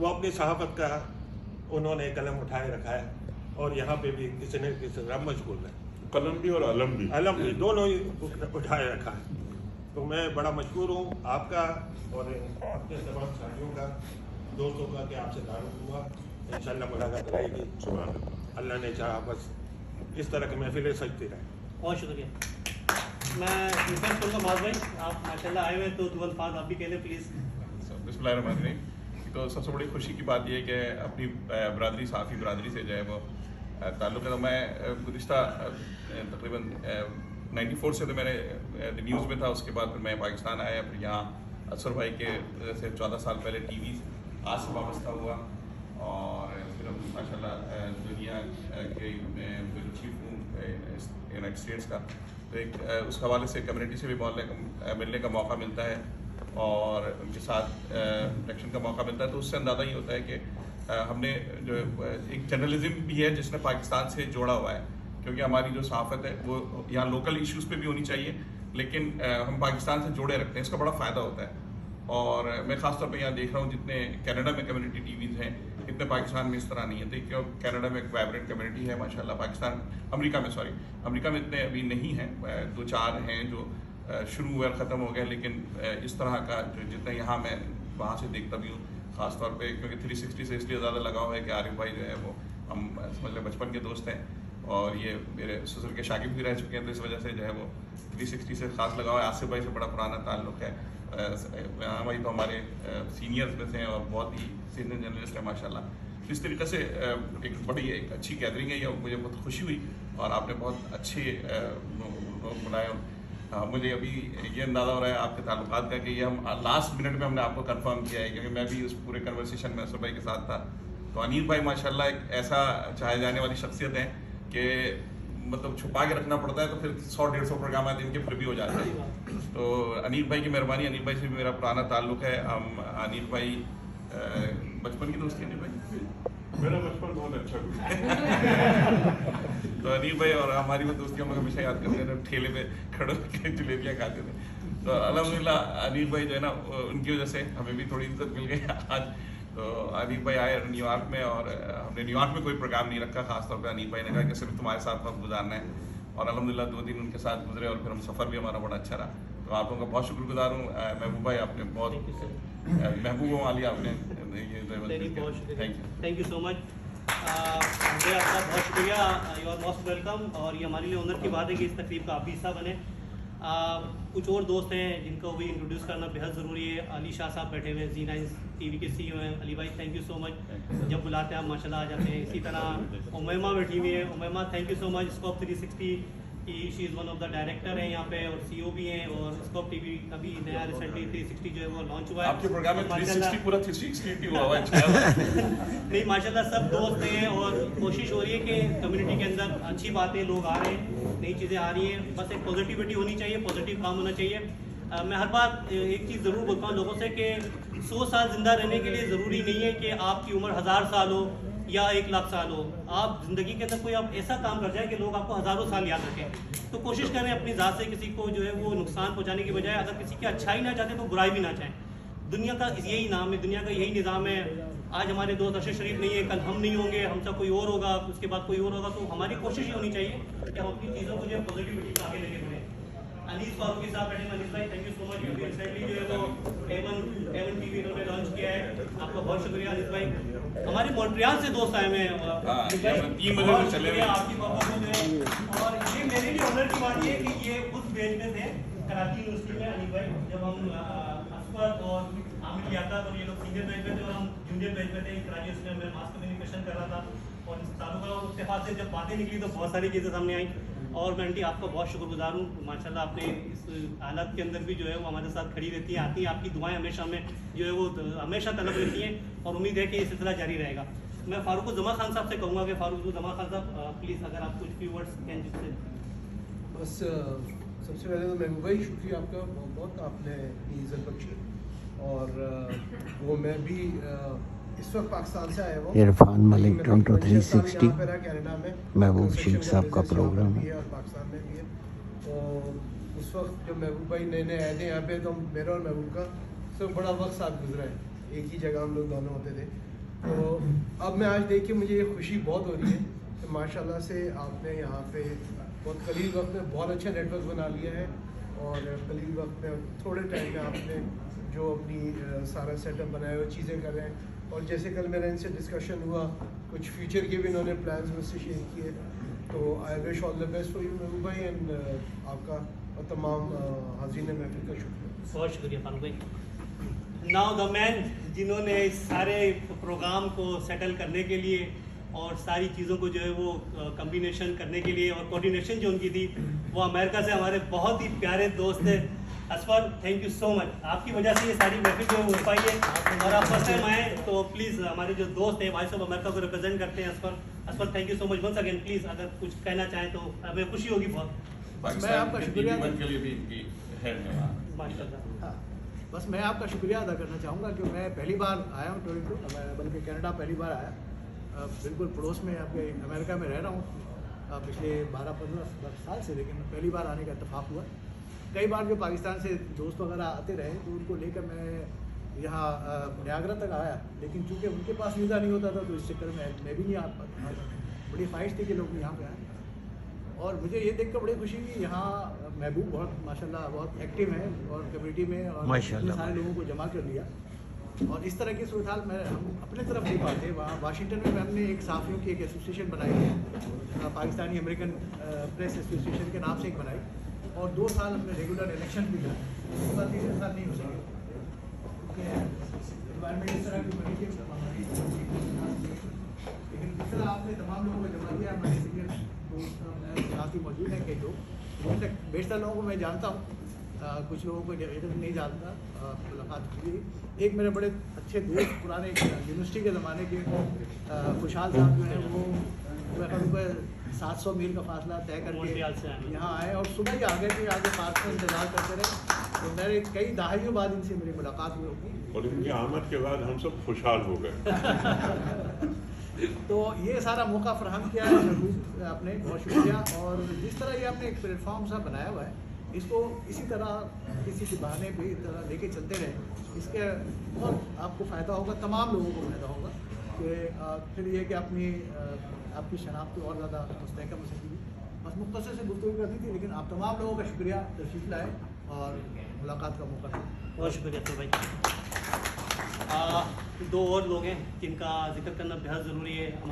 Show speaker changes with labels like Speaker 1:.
Speaker 1: वो अपनी सहाफ़त का उन्होंने कलम उठाए रखा है और यहाँ पे भी किसी न किसी तरह मशगूल है।
Speaker 2: कलम भी और अलम भी
Speaker 1: दोनों ही उठाए रखा है। तो मैं बड़ा मशहूर हूँ आपका और अपने तमाम साथियों का, दोस्तों का कि आपसे तारुफ हुआ। इंशाअल्लाह मुलाकात रहेगी, अल्लाह ने चाहा बस इस तरह की महफिलें सजती रहें।
Speaker 3: बहुत शुक्रिया। मैं रिक्वेस्ट करूँगा माज भाई, आप माशाल्लाह आए हुए तो दुआ अल्फाज आप भी कह लें प्लीज़।
Speaker 4: बिस्मिल्लाहिर्रहमानिर्रहीम। तो सबसे बड़ी खुशी की बात यह है कि अपनी बरादरी साफ़ी बरादरी से जो है वो ताल्लुक़ है। तो मैं गुज़िश्ता तकरीबन 94 से तो मैंने न्यूज़ में था, उसके बाद फिर मैं पाकिस्तान आया, फिर यहाँ असर भाई के से 14 साल पहले टीवी आज से वाबस्ता हुआ और फिर हम माशाल्लाह दुनिया के चीफ हूँ यूनाइटेड स्टेट्स का, तो एक उस हवाले से कम्युनिटी से भी मिलने का मौका मिलता है और उनके साथ इंटरेक्शन का मौका मिलता है। तो उससे अंदाज़ा ये होता है कि हमने जो एक जर्नलिज्म भी है जिसने पाकिस्तान से जोड़ा हुआ है, क्योंकि हमारी जो सहाफ़त है वो यहाँ लोकल इश्यूज़ पे भी होनी चाहिए, लेकिन हम पाकिस्तान से जोड़े रखते हैं, इसका बड़ा फ़ायदा होता है। और मैं ख़ास तौर पे यहाँ देख रहा हूँ जितने कनाडा में कम्युनिटी टीवीज़ हैं, इतने पाकिस्तान में इस तरह नहीं है। तो क्यों कनाडा में एक वाइब्रेंट कम्युनिटी है माशाल्लाह, पाकिस्तान अमेरिका में इतने अभी नहीं हैं, 2-4 हैं जो शुरू हुए और ख़त्म हो गए, लेकिन इस तरह का जो जितना यहाँ मैं वहाँ से देखता भी हूँ, ख़ास तौर पे क्योंकि 360 से इसलिए ज़्यादा लगाव है कि आरिफ भाई जो है वो हम समझ लें बचपन के दोस्त हैं और ये मेरे ससुर के शागिर्द भी रह चुके हैं, तो इस वजह से जो है वो 360 से ख़ास लगाव है। आसिफ भाई से बड़ा पुराना ताल्लुक़ है, भाई तो हमारे सीनियर्स में से हैं और बहुत ही सीनियर जर्नलिस्ट है माशाल्लाह। इस तरीके से एक बड़ी एक अच्छी गैदरिंग है, ये मुझे बहुत खुशी हुई और आपने बहुत अच्छे लोग बनाए। मुझे अभी ये अंदाज़ा हो रहा है आपके ताल्लुकात का कि ये हम लास्ट मिनट में हमने आपको कंफर्म किया है, क्योंकि मैं भी उस पूरे कन्वर्सेशन में असर भाई के साथ था। तो अनील भाई माशाल्लाह एक ऐसा चाहे जाने वाली शख्सियत है कि मतलब छुपा के रखना पड़ता है, तो फिर 100-150 प्रोग्राम आते हैं इनके फिर भी हो जाते हैं। तो अनील भाई की मेहरबानी, अनील भाई से भी मेरा पुराना ताल्लुक़ है। हम अनील भाई बचपन की दोस्ती अनील भाई,
Speaker 2: मेरा बचपन बहुत अच्छा गुजरा।
Speaker 4: तो अनील भाई और हमारी वो दोस्ती हम लोग हमेशा याद करते हैं, ठेले पे खड़े होकर जलेबियाँ खाते थे। तो अल्हम्दुलिल्लाह अनील भाई जो है ना, उनकी वजह से हमें भी थोड़ी इज्जत मिल गई आज। तो अनील भाई आए न्यूयॉर्क में और हमने न्यूयॉर्क में कोई प्रोग्राम नहीं रखा, खासतौर पर अनील भाई ने कहा कि सिर्फ तुम्हारे साथ वक्त गुजारना है, और अल्हम्दुलिल्लाह 2 दिन उनके साथ गुजरे और फिर हम सफ़र भी हमारा बड़ा अच्छा रहा। तो आप लोगों का बहुत शुक्रगुजार हूँ। महबूब भाई आपने बहुत महबूबों वाली आपने ये
Speaker 3: थैंक यू सो मच। आपका बहुत शुक्रिया, यू आर मोस्ट वेलकम। और ये हमारे लिए ऑनर की बात है कि इस तकरीब का आप भी हिस्सा बने। कुछ और दोस्त हैं जिनको भी इंट्रोड्यूस करना बेहद ज़रूरी है। अली शाह साहब बैठे हुए हैं, Z9 TV के CEO हैं। अली भाई थैंक यू सो मच, जब बुलाते हैं आप माशाल्लाह आ जाते हैं। इसी तरह उमैमा बैठी हुई है। Umaima thank you so much. Scope 360 की she is one of the director हैं यहाँ पे और CEO भी हैं। और स्कोप TV अभी नया रिसेंटली 360 जो है वो लॉन्च हुआ है।
Speaker 4: आपके प्रोग्राम में 360 पूरा 360 हुआ है।
Speaker 3: नहीं माशाल्लाह सब दोस्त हैं और कोशिश हो रही है कि कम्युनिटी के अंदर अच्छी बातें, लोग आ रहे हैं, नई चीज़ें आ रही हैं। बस एक पॉजिटिविटी होनी चाहिए, पॉजिटिव काम होना चाहिए। मैं हर बार एक चीज़ ज़रूर बोलता हूँ लोगों से कि 100 साल ज़िंदा रहने के लिए ज़रूरी नहीं है कि आपकी उम्र 1000 साल हो या 1 लाख साल हो। आप ज़िंदगी के अंदर कोई आप ऐसा काम कर जाए कि लोग आपको हज़ारों साल याद रखें। तो कोशिश करें अपनी ज़ात से किसी को जो है वो नुकसान पहुँचाने की बजाय अगर किसी की अच्छाई ना चाहते तो बुराई भी ना चाहें। दुनिया का यही नाम है, दुनिया का यही निज़ाम है। आज हमारे दोस्त अरशद शरीफ नहीं है, कल हम नहीं होंगे, हमसे कोई और होगा, उसके बाद कोई और होगा। तो हमारी कोशिश ये होनी चाहिए कि हम अपनी चीज़ों को जो है पॉजिटिविटी से आगे लेके बढ़ें। अनीस फारूकी साहब बैठे, अनीस भाई thank you so much. Recently जो है वो A1 TV इन्होंने लॉन्च किया है, आपका बहुत शुक्रिया अनीस भाई। हमारे मॉन्ट्रियल से दोस्त आए हुए हैं,
Speaker 4: 3 बजे से चले हुए
Speaker 3: आपकी बात है। और ये मेरे लिए ऑनर की बात है कि ये उस बेंच में थे कराची यूनिवर्सिटी में अनीस भाई, जब हम असफर और आमिर याता तो ये लोग सीनियर बेंच में थे और हम जूनियर बेंच में थे। कराची यूनिवर्सिटी में मैं मास कम्युनिकेशन कर रहा था और ताल्लुका और इत्तेफाक से जब बातें निकली तो बहुत सारी चीज़ें सामने आई। और मैं आंटी आपका बहुत शुक्रगुजार हूँ माशाल्लाह, आपने इस हालत के अंदर भी जो है वो हमारे साथ खड़ी रहती हैं, आती हैं। आपकी दुआएं हमेशा हमें जो है वो हमेशा तलब रहती हैं और उम्मीद है कि ये सिलसिला जारी रहेगा। मैं फारूक जमा खान साहब से कहूँगा कि फारूक जमा खान साहब प्लीज़ अगर आप कुछ फ्यू वर्ड्स कैन जिससे।
Speaker 5: बस सबसे पहले तो महबूब भाई शुक्रिया आपका बहुत बहुत, आपने इज़्ज़त बख्शी। और वो मैं भी इस वक्त पाकिस्तान से आया हुआ
Speaker 6: इरफान मलिक टोरंटो 360
Speaker 5: कनाडा में
Speaker 6: महबूब शेख साहब का प्रोग्राम है
Speaker 5: और पाकिस्तान में भी है। तो उस वक्त जब महबूब भाई नए नए आए थे यहाँ पे, तो मेरा और महबूब का सब बड़ा वक्त साथ गुजरा है, एक ही जगह हम लोग दोनों होते थे। तो अब मैं आज देख के मुझे ये खुशी बहुत हो रही है कि माशाल्लाह से आपने यहाँ पे बहुत कलील वक्त में बहुत अच्छा नेटवर्क बना लिया है और कलील वक्त में थोड़े टाइम में आपने जो अपनी सारा सेटअप बनाया हुआ चीज़ें कर रहे हैं। और जैसे कल मेरा इनसे डिस्कशन हुआ, कुछ फ्यूचर के भी इन्होंने प्लान्स मुझसे शेयर किए, तो I wish all the best for you महबूब भाई एंड आपका और तमाम हाज़रीन महफिल का शुक्रिया।
Speaker 3: बहुत शुक्रिया फारूक भाई। नाउ द मैन जिन्होंने इस सारे प्रोग्राम को सेटल करने के लिए और सारी चीज़ों को जो है वो कम्बिनेशन करने के लिए और कोऑर्डिनेशन जो उनकी थी, वो अमेरिका से हमारे बहुत ही प्यारे दोस्त है Asfar. Thank you so much, आपकी वजह से ये सारी महफिल जो है हो पाई है। और आप फर्स्ट टाइम आए तो प्लीज़ हमारे जो दोस्त हैं वॉइस ऑफ अमेरिका को रिप्रेजेंट करते हैं Asfar, thank you so much once again. Please अगर कुछ कहना चाहें तो हमें खुशी होगी बहुत।
Speaker 4: पाकिस्तान
Speaker 5: आपका
Speaker 4: के
Speaker 5: शुक्रिया
Speaker 4: टीवी के लिए भी इनकी है धन्यवाद।
Speaker 3: माशाल्लाह।
Speaker 7: हाँ, बस मैं आपका शुक्रिया अदा करना चाहूँगा कि मैं पहली बार आया हूँ टोरंटो, मैं बल्कि कनाडा पहली बार आया, बिल्कुल पड़ोस में आपके अमेरिका में रह रहा हूँ पिछले 12-15 साल से, लेकिन पहली बार आने का इत्तेफाक हुआ। कई बार जो पाकिस्तान से दोस्त वगैरह आते रहे तो उनको लेकर मैं यहाँ नियाग्रा तक आया, लेकिन चूँकि उनके पास वीज़ा नहीं होता था तो इस चक्कर में मैं भी नहीं आ पाता। बड़ी ख्वाहिश थी कि लोग यहाँ पे आए और मुझे ये देख कर बड़ी खुशी हुई यहाँ महबूब बहुत माशाल्लाह बहुत एक्टिव है और कम्युनिटी में और
Speaker 6: माशाल्लाह।
Speaker 7: सारे लोगों को जमा कर लिया। और इस तरह की सूरत हाल में हम अपने तरफ नहीं पाते। वहाँ वाशिंगटन में हमने एक साफियों की एक एसोसिएशन बनाई है, पाकिस्तानी अमेरिकन प्रेस एसोसिएशन के नाम से एक बनाई, और 2 साल हमने रेगुलर इलेक्शन भी किया। उसके बाद 3 साल नहीं हो सके क्योंकि एनवायरमेंट इस तरह की बनी थी हमारी, लेकिन जिस तरह आपने तमाम लोगों को जमा किया, हमारे सीनियर दोस्त साथी मौजूद हैं कई लोग, तक बेशतर लोगों को मैं जानता हूँ, कुछ लोगों को नहीं जानता, मुलाकात हुई। एक मेरे बड़े अच्छे दोस्त पुराने यूनिवर्सिटी के ज़माने के खुशहाल साहब जो हैं वो करीब 700 मील का फासला तय
Speaker 3: मोन्ट्रियल से
Speaker 7: करके यहाँ आए और सुबह ही आ गए थे, आगे पार्क में इंतजार करते रहे। तो मेरे कई दहाइयों बाद इनसे मेरी मुलाकात हुई
Speaker 2: और इनकी आमद के बाद हम सब खुशहाल हो गए।
Speaker 7: तो ये सारा मौका फराहम किया है महबूब आपने, बहुत शुक्रिया। और जिस तरह ये आपने एक प्लेटफॉर्म सा बनाया हुआ है, इसको इसी तरह किसी के बहाने पे इस तरह लेके चलते रहें, इसके बहुत आपको फ़ायदा होगा, तमाम लोगों को फ़ायदा होगा। कि फिर ये कि आपकी शनाख्त और ज़्यादा मुस्तहकम हो सकेगी। बस मुख्तसर से गुफ्तगू करनी थी, लेकिन आप तमाम लोगों का शुक्रिया तशरीफ़ लाए और मुलाकात का मौका दिया।
Speaker 3: बहुत शुक्रिया तो भाई। 2 और लोग हैं जिनका जिक्र करना बेहद ज़रूरी है। हमारे